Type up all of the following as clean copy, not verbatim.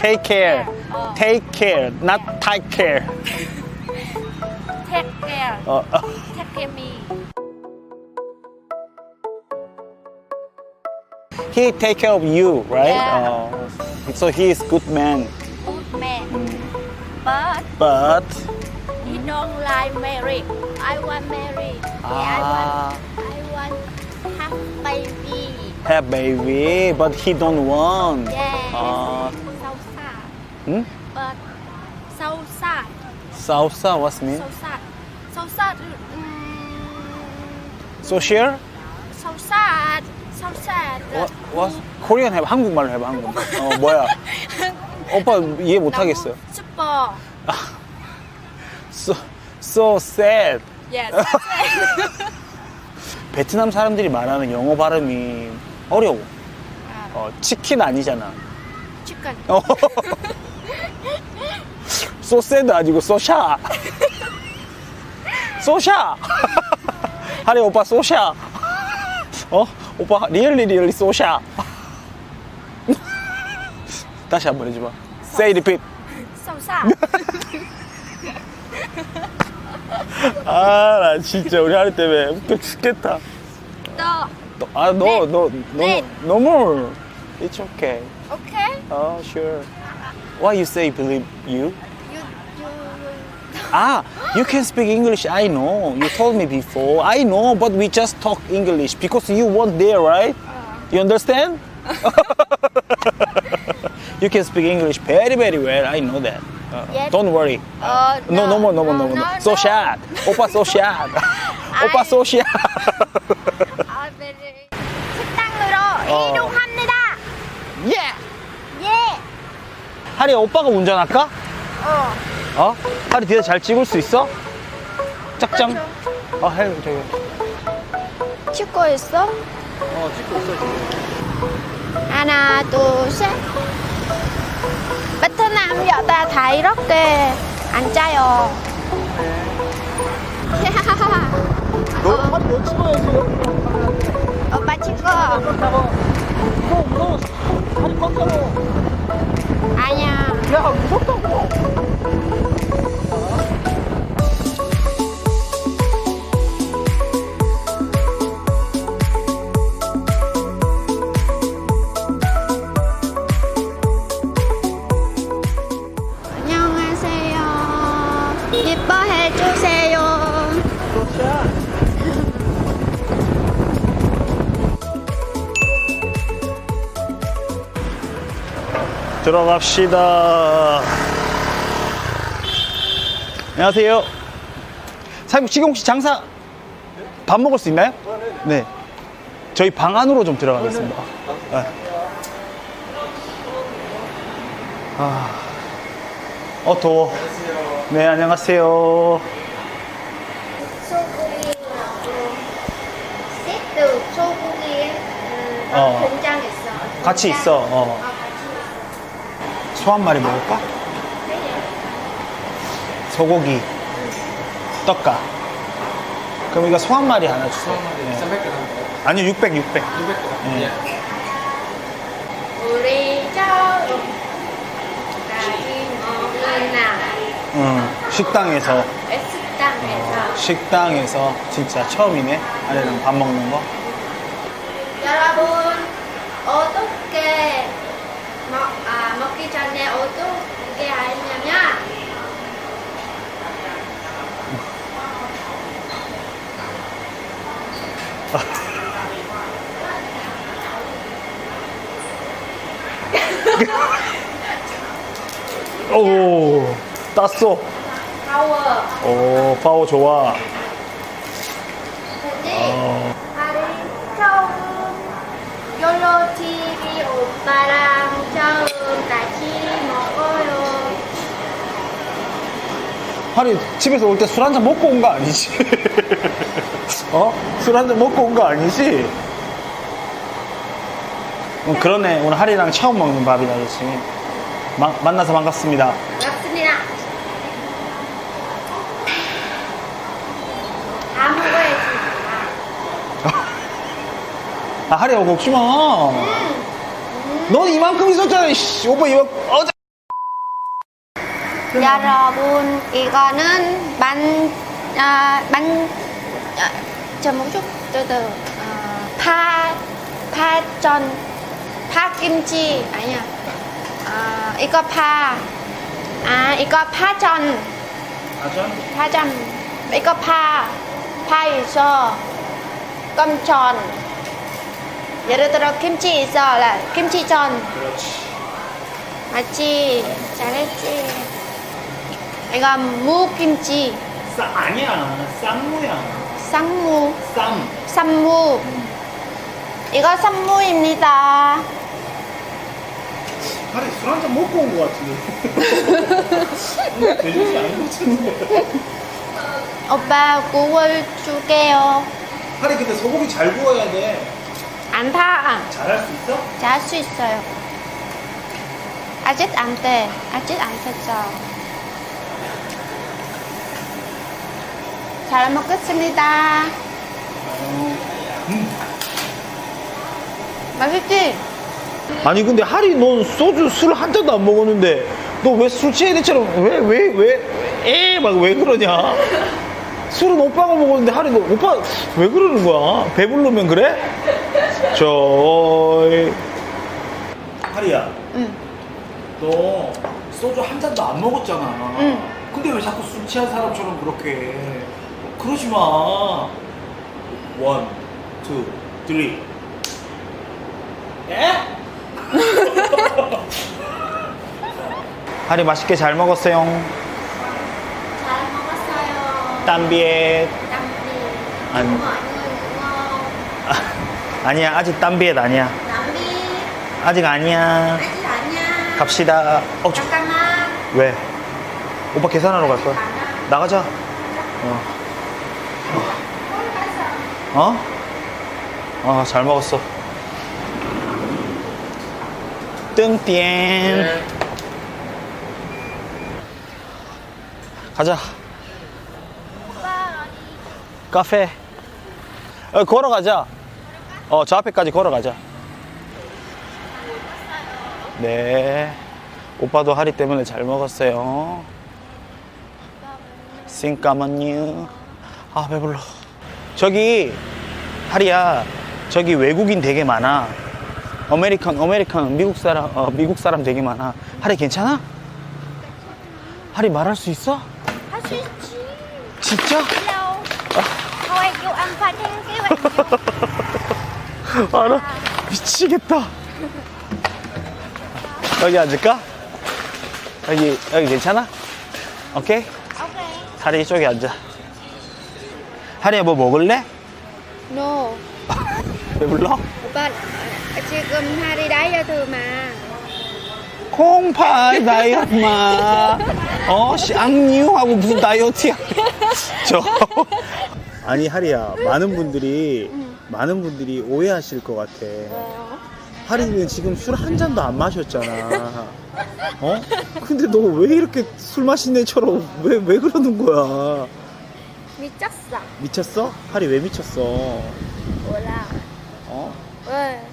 take care. Take care, not take care. Take care. Take care me. He take care of you, right? Yeah. So he is good man. Good man. But But he don't like married. I want married. Ah. I want have baby. have baby, but he don't want. Yes. Uh, So sad. hmm? But so sad. Salsa, what's mean? So sad. So sad. So share? So sad. So sad. What? 코리안 해봐. 한국말로 해봐. 한국말. 뭐야? 오빠 이해 못 하겠어요. Super. So sad. Yes. 베트남 사람들이 말하는 영어 발음이 어려워. 치킨 아니잖아. Chicken. So sad 아니고 so sha. So sha. 하리 오빠 so sha. 오빠 리얼리 so sha. 다시 한번 해줘봐. Say repeat. So sad. 아, 나 진짜 우리 하리 때문에 웃겨 죽겠다. No. No more. It's okay. Okay. Oh, sure. Why you say believe you? You. You can speak English. I know. You told me before. I know, but we just talk English because you weren't there, right? You understand? You can speak English very well. I know that. Yes. Don't worry. No more. So sad. 오빠 so sad. 오빠 so sad. 식당으로 이동합니다. Yeah. 예. 하리 오빠가 운전할까? 하리 뒤에서 잘 찍을 수 있어? 짝짱. 해 저기. 찍고 있어? 찍고 있어 지금. 하나, 둘, 셋. 베트남 여자 다 이렇게 앉아요. 너 찍어야지. 오빠 찍어. 무서워. 하리 컸다고. 아니야. 야 무섭다고. 안녕하세요. 예뻐해 주세요. 들어갑시다. 안녕하세요. 사장님 지금 혹시 장사 밥 먹을 수 있나요? 네. 저희 방 안으로 좀 들어가겠습니다. 네. 더워. 네, 안녕하세요. 소고기하고 세트 소고기 공장 있어. 같이 있어. 소 한 마리 먹을까? 소고기, 떡가. 그럼 이거 소 한 마리 하나 주세요. 네. 300g. 아니요, 600. 600g. 네. 우리 처음 가지 먹는 식당에서. 식당에서 진짜 처음이네. 아래랑 밥 먹는 거. 여러분 어떻게 먹기 전에 어떻게 하냐면 오, 땄어. 파워. 오, 파워 좋아. 하루 처음 욜로 TV 오빠랑 처음 같이 먹어요. 하리 집에서 올 때 술 한잔 먹고 온 거 아니지? 술 한잔 먹고 온 거 아니지? 그러네. 오늘 하리랑 처음 먹는 밥이다, 그렇지? 만나서 반갑습니다. 반갑습니다. 다 먹어야지. 하리야, 먹지 마. 넌 이만큼 있었잖아, 씨. 오빠 이만큼. 여러분, 이거는 저 뭐죠? 파김치 아니야. 이거 이거 파전. 이거 파 있어. 껌전. 예를 들어 김치 있어. 김치전. 맞지? 잘했지? 이거 무김치. 아니야. 쌈무야. 쌈무. 쌈. 쌈무. 이거 쌈무입니다. 하리 술 한잔 먹고 온 것 같은데. 돼지지 않은 것 같은데. 오빠 구워줄게요. 하리 근데 소고기 잘 구워야 돼. 안 타. 잘할 수 있어? 잘 수 있어요. 아직 안 돼. 아직 안 됐어. 잘 먹겠습니다. 맛있지? 아니 근데 하리 넌 소주 술 한 잔도 안 먹었는데 너 왜 술 취한 애처럼 막 왜 그러냐? 술은 오빠가 먹었는데 하리 너 오빠 왜 그러는 거야? 배부르면 그래? 하리야. 응. 너 소주 한 잔도 안 먹었잖아. 응. 근데 왜 자꾸 술 취한 사람처럼 그렇게 해? 그러지 마. 1, 2, 3. 에? 하리 맛있게 잘 먹었어요. 잘 먹었어요. 땀비에 남비. 아니. mọi người 아니야 아직 땀비에 아니야. 남비. 아직 아니야. 아직 아니야. 갑시다. 잠깐만. 왜? 오빠 계산하러 갈 거야. 나가자. 잘 먹었어. 뜬띠엔. 가자. 카페. 걸어가자. 저 앞에까지 걸어가자. 네. 오빠도 하리 때문에 잘 먹었어요. 싱까만유. 배불러. 저기 하리야, 저기 외국인 되게 많아. 아메리칸 미국 사람 되게 많아. 하리 괜찮아? 하리 말할 수 있어? 할 수 있지. 진짜? Hello. How are you? I'm fine. Thank you. 알아? 미치겠다. 여기 앉을까? 여기 괜찮아? 오케이? Okay. 하리 이쪽에 앉아. 하리야 뭐 먹을래? No. 배불러? 오빠 지금 하리 다이어트 마. 콩팥 다이어트 마. 쌍유하고 무슨 다이어트야. 아니 하리야, 많은 분들이 오해하실 것 같아. 하리는 지금 술 한 잔도 안 마셨잖아. 근데 너 왜 이렇게 술 마신 애처럼 왜 그러는 거야? 미쳤어. 미쳤어? 하리 왜 미쳤어? 몰라. 왜?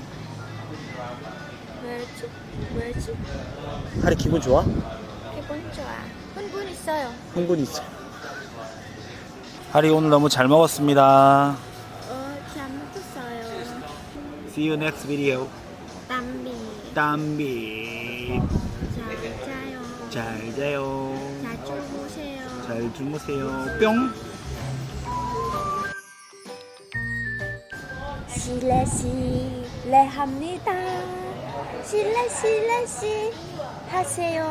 왜지? 하리 기분 좋아? 기분 좋아. 흥분 있어요. 흥분 있어. 하리 오늘 너무 잘 먹었습니다. 잘 먹었어요. See you next video. 담비. 땀비. 잘 자요. 잘 자요. 잘 주무세요. 잘 주무세요. 뿅. 실례 합니다. 실례 하세요.